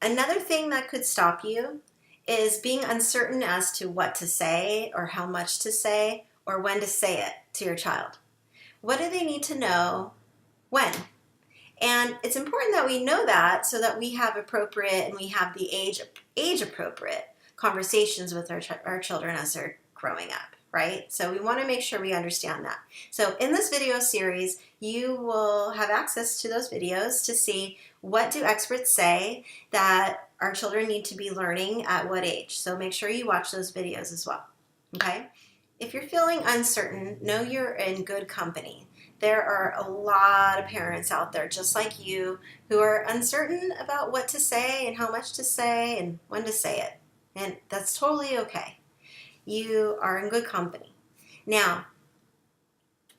Another thing that could stop you is being uncertain as to what to say or how much to say or when to say it to your child. What do they need to know when? And it's important that we know that so that we have appropriate and we have the age appropriate conversations with our children as they're growing up, right? So we want to make sure we understand that. So in this video series, you will have access to those videos to see what do experts say that our children need to be learning at what age. So make sure you watch those videos as well, okay? If you're feeling uncertain, know you're in good company. There are a lot of parents out there just like you who are uncertain about what to say and how much to say and when to say it. And that's totally okay. You are in good company. Now,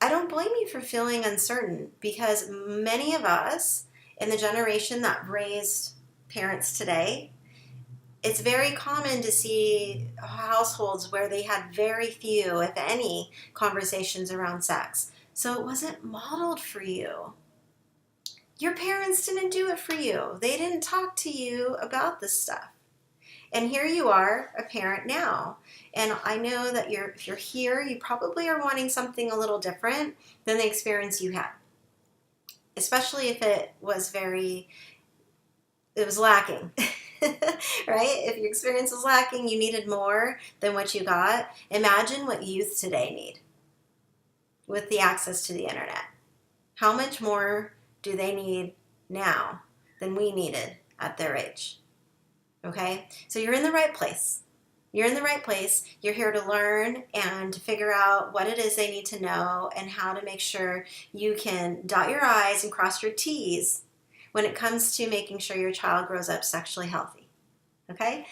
I don't blame you for feeling uncertain because many of us in the generation that raised parents today, it's very common to see households where they had very few, if any, conversations around sex. So it wasn't modeled for you. Your parents didn't do it for you. They didn't talk to you about this stuff. And here you are, a parent now. And I know that if you're here, you probably are wanting something a little different than the experience you had. Especially if it was lacking. Right? If your experience was lacking, you needed more than what you got. Imagine what youth today need with the access to the internet. How much more do they need now than we needed at their age? Okay? So you're in the right place. You're in the right place. You're here to learn and to figure out what it is they need to know and how to make sure you can dot your I's and cross your T's when it comes to making sure your child grows up sexually healthy. Okay?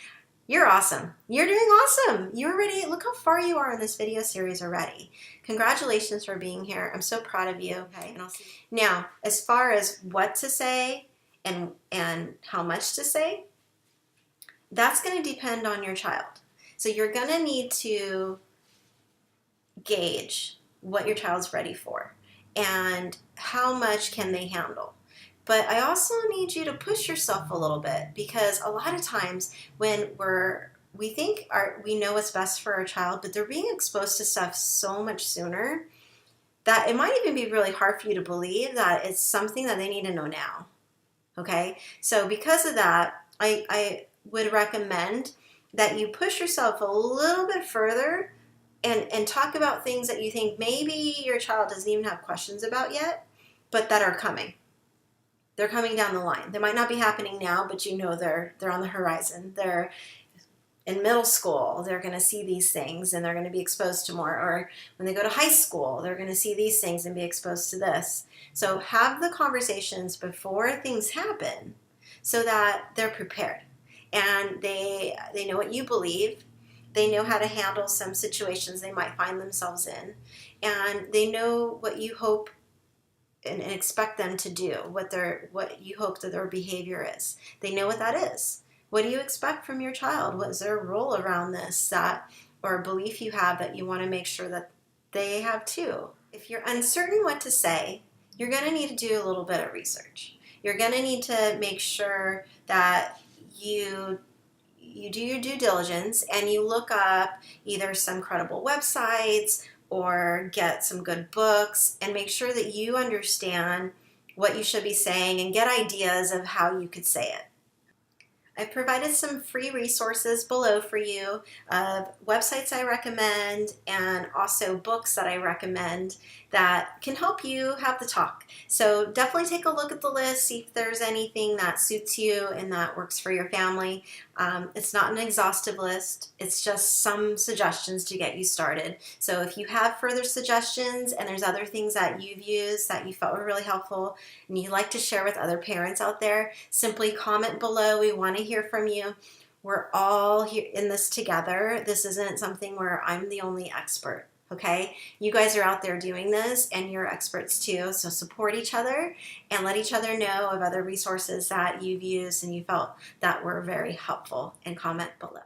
You're awesome. You're doing awesome. You're ready. Look how far you are in this video series already. Congratulations for being here. I'm so proud of you. Okay. And I'll see you. Now, as far as what to say and how much to say, that's going to depend on your child. So you're going to need to gauge what your child's ready for and how much can they handle. But I also need you to push yourself a little bit because a lot of times when we think we know what's best for our child, but they're being exposed to stuff so much sooner that it might even be really hard for you to believe that it's something that they need to know now. Okay? So because of that, I would recommend that you push yourself a little bit further and talk about things that you think maybe your child doesn't even have questions about yet, but that are coming. They're coming down the line. They might not be happening now, but you know they're on the horizon. They're in middle school. They're going to see these things and they're going to be exposed to more. Or when they go to high school, they're going to see these things and be exposed to this. So have the conversations before things happen so that they're prepared and they know what you believe. They know how to handle some situations they might find themselves in, and they know what you hope and expect them to do, what you hope that their behavior is. They know what that is. What do you expect from your child? What is their role around this or belief you have that you want to make sure that they have too? If you're uncertain what to say, you're going to need to do a little bit of research. You're going to need to make sure that you do your due diligence and you look up either some credible websites or get some good books and make sure that you understand what you should be saying and get ideas of how you could say it. I've provided some free resources below for you of websites I recommend and also books that I recommend that can help you have the talk. So definitely take a look at the list, see if there's anything that suits you and that works for your family. It's not an exhaustive list. It's just some suggestions to get you started. So if you have further suggestions and there's other things that you've used that you felt were really helpful and you'd like to share with other parents out there, simply comment below. We want to hear from you. We're all here in this together. This isn't something where I'm the only expert. Okay, you guys are out there doing this and you're experts too, so support each other and let each other know of other resources that you've used and you felt that were very helpful, and comment below.